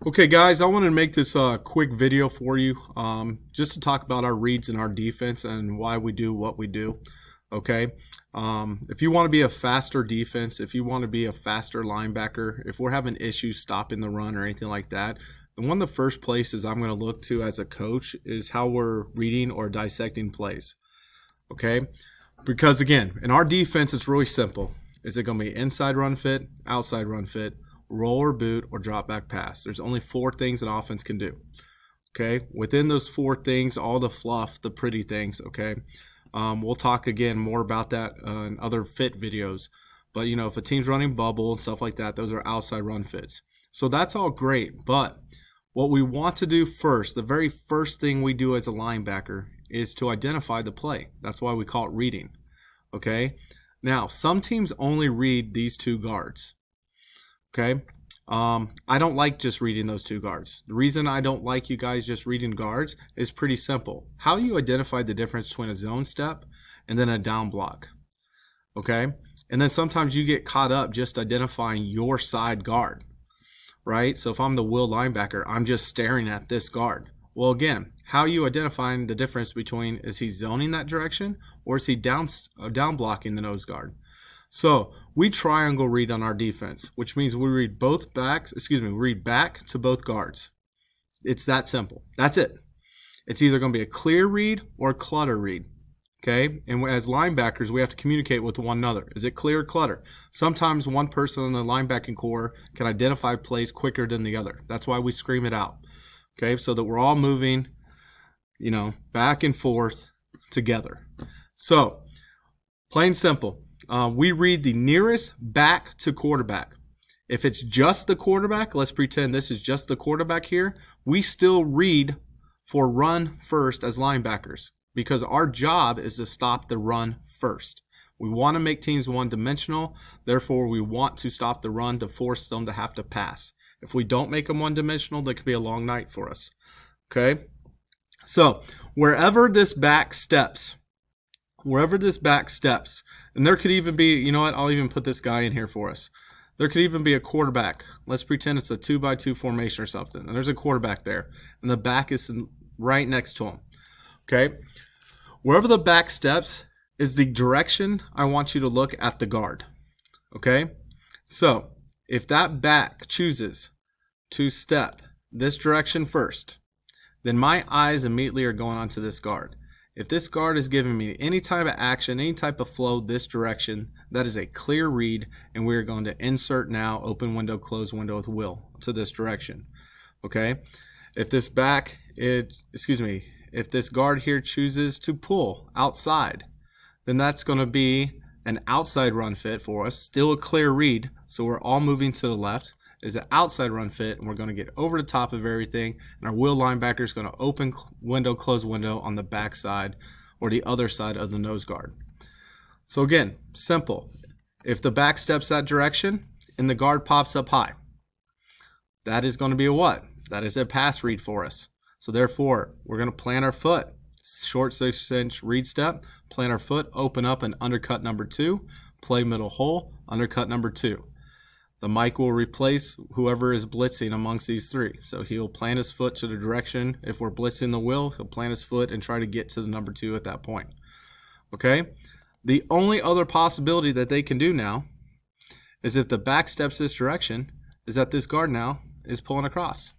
Okay, guys, I wanted to make this quick video for you just to talk about our reads and our defense and why we do what we do. Okay, if you want to be a faster defense, if you want to be a faster linebacker, if we're having issues stopping the run or anything like that, then one of the first places I'm going to look to as a coach is how we're reading or dissecting plays. Okay, because again, in our defense, it's really simple. Is it going to be inside run fit, outside run fit, roll or boot, or drop back pass? There's only four things an offense can do. Okay, within those four things, all the fluff, the pretty things. Okay, we'll talk again more about that in other fit videos. But you know, if a team's running bubble and stuff like that, those are outside run fits. So that's all great. But what we want to do first, the very first thing we do as a linebacker, is to identify the play. That's why we call it reading. Okay. Now, some teams only read these two guards. Okay. I don't like just reading those two guards. The reason I don't like you guys just reading guards is pretty simple. How you identify the difference between a zone step and then a down block. Okay. And then sometimes you get caught up just identifying your side guard, right? So if I'm the will linebacker, I'm just staring at this guard. Well, again, how are you identifying the difference between is he zoning that direction or is he down blocking the nose guard? So we triangle read on our defense, which means we read we read back to both guards. It's that simple. That's it. It's either going to be a clear read or a clutter read. Okay, and as linebackers, we have to communicate with one another. Is it clear or clutter? Sometimes one person in the linebacking core can identify plays quicker than the other. That's why we scream it out. Okay, so that we're all moving, back and forth together. So, plain simple, we read the nearest back to quarterback. If it's just the quarterback, let's pretend this is just the quarterback here, we still read for run first as linebackers because our job is to stop the run first. We want to make teams one-dimensional, therefore we want to stop the run to force them to have to pass. If we don't make them one-dimensional, that could be a long night for us. Okay? So, wherever this back steps, and there could even be, you know what, I'll even put this guy in here for us. There could even be a quarterback. Let's pretend it's a 2x2 formation or something, and there's a quarterback there, and the back is right next to him. Okay? Wherever the back steps is the direction I want you to look at the guard. Okay? So, if that back chooses to step this direction first, then my eyes immediately are going onto this guard. If this guard is giving me any type of action, any type of flow this direction, that is a clear read, and we are going to insert now, open window, close window with will to this direction. Okay? If this if this guard here chooses to pull outside, then that's going to be an outside run fit for us, still a clear read, so we're all moving to the left, is an outside run fit, and we're going to get over the top of everything, and our will linebacker is going to open window, close window on the back side or the other side of the nose guard. So again, simple. If the back steps that direction and the guard pops up high, that is going to be a what? That is a pass read for us. So therefore, we're going to plant our foot, short 6-inch read step, plant our foot, open up and undercut number 2, play middle hole, undercut number 2. The Mike will replace whoever is blitzing amongst these three. So he'll plant his foot to the direction. If we're blitzing the will, he'll plant his foot and try to get to the number 2 at that point. Okay? The only other possibility that they can do now is if the back steps this direction, is that this guard now is pulling across.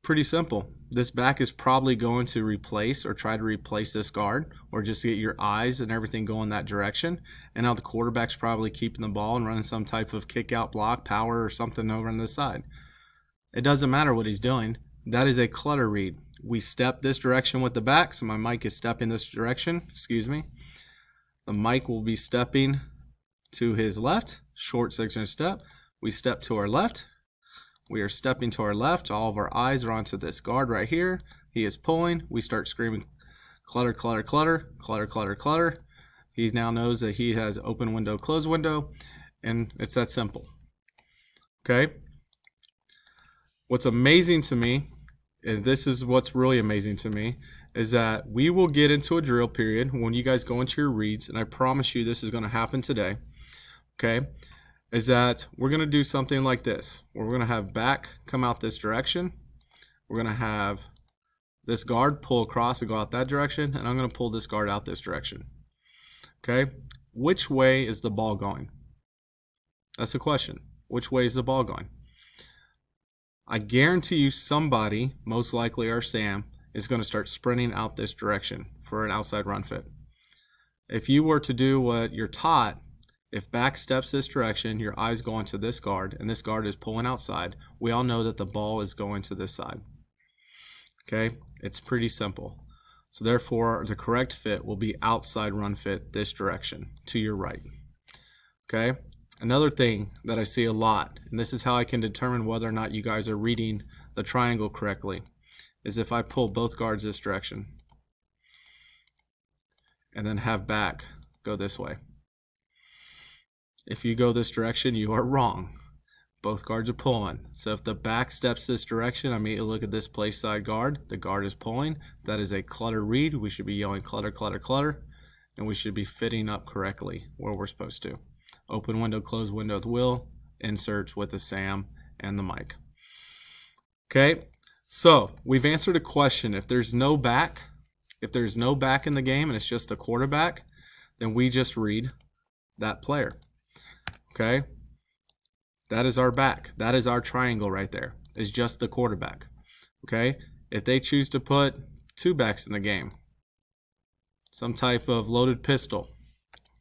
Pretty simple. This back is probably going to replace or try to replace this guard or just get your eyes and everything going that direction. And now the quarterback's probably keeping the ball and running some type of kick out block, power, or something over on this side. It doesn't matter what he's doing. That is a clutter read. We step this direction with the back, so my Mike is stepping this direction. The Mike will be stepping to his left, short 6-inch step. We step to our left. We are stepping to our left. All of our eyes are onto this guard right here. He is pulling. We start screaming, clutter, clutter, clutter, clutter, clutter, clutter. He now knows that he has open window, close window, and it's that simple. Okay? What's amazing to me, and this is what's really amazing to me, is that we will get into a drill period when you guys go into your reads, and I promise you this is going to happen today. Okay? is that we're going to do something like this, where we're going to have back come out this direction. We're going to have this guard pull across and go out that direction, and I'm going to pull this guard out this direction. Okay, which way is the ball going? That's the question. Which way is the ball going? I guarantee you somebody, most likely our Sam, is going to start sprinting out this direction for an outside run fit. If you were to do what you're taught, if back steps this direction, your eyes go into this guard, and this guard is pulling outside, we all know that the ball is going to this side. Okay, it's pretty simple. So therefore, the correct fit will be outside run fit this direction, to your right. Okay, another thing that I see a lot, and this is how I can determine whether or not you guys are reading the triangle correctly, is if I pull both guards this direction and then have back go this way. If you go this direction, you are wrong. Both guards are pulling. So if the back steps this direction, I immediately look at this place side guard. The guard is pulling. That is a clutter read. We should be yelling clutter, clutter, clutter. And we should be fitting up correctly where we're supposed to. Open window, close window with Will. Inserts with the Sam and the mic. Okay, so we've answered a question. If there's no back in the game and it's just a quarterback, then we just read that player. Okay, that is our back. That is our triangle right there. It's just the quarterback. Okay, if they choose to put two backs in the game, some type of loaded pistol,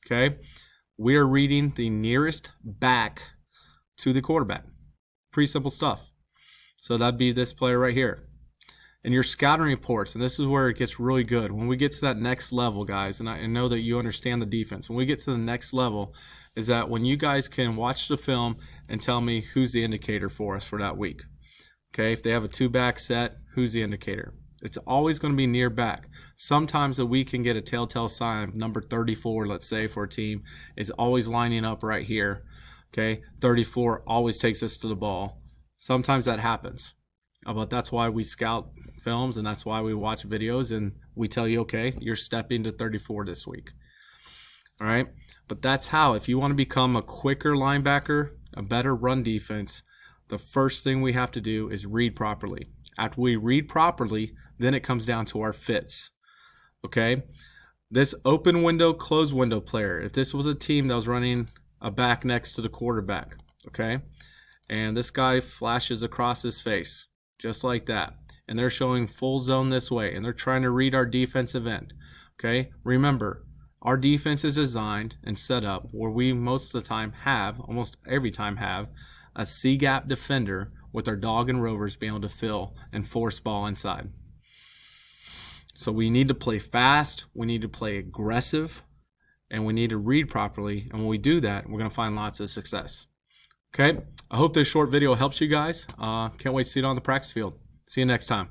okay, we are reading the nearest back to the quarterback. Pretty simple stuff. So that'd be this player right here. And your scouting reports, and this is where it gets really good. When we get to that next level, guys, and I know that you understand the defense, when we get to the next level, is that when you guys can watch the film and tell me who's the indicator for us for that week. Okay, if they have a two-back set, who's the indicator? It's always going to be near back. Sometimes a week can get a telltale sign. Number 34, let's say, for a team, is always lining up right here. Okay, 34 always takes us to the ball. Sometimes that happens. But that's why we scout films, and that's why we watch videos, and we tell you, okay, you're stepping to 34 this week. All right, but that's how, if you want to become a quicker linebacker, a better run defense, the first thing we have to do is read properly. After we read properly, then it comes down to our fits. Okay, this open window, closed window player, if this was a team that was running a back next to the quarterback, okay, and this guy flashes across his face, just like that, and they're showing full zone this way, and they're trying to read our defensive end, okay, remember, our defense is designed and set up where we most of the time have, almost every time have, a C-gap defender with our dog and rovers being able to fill and force ball inside. So we need to play fast, we need to play aggressive, and we need to read properly. And when we do that, we're going to find lots of success. Okay, I hope this short video helps you guys. Can't wait to see it on the practice field. See you next time.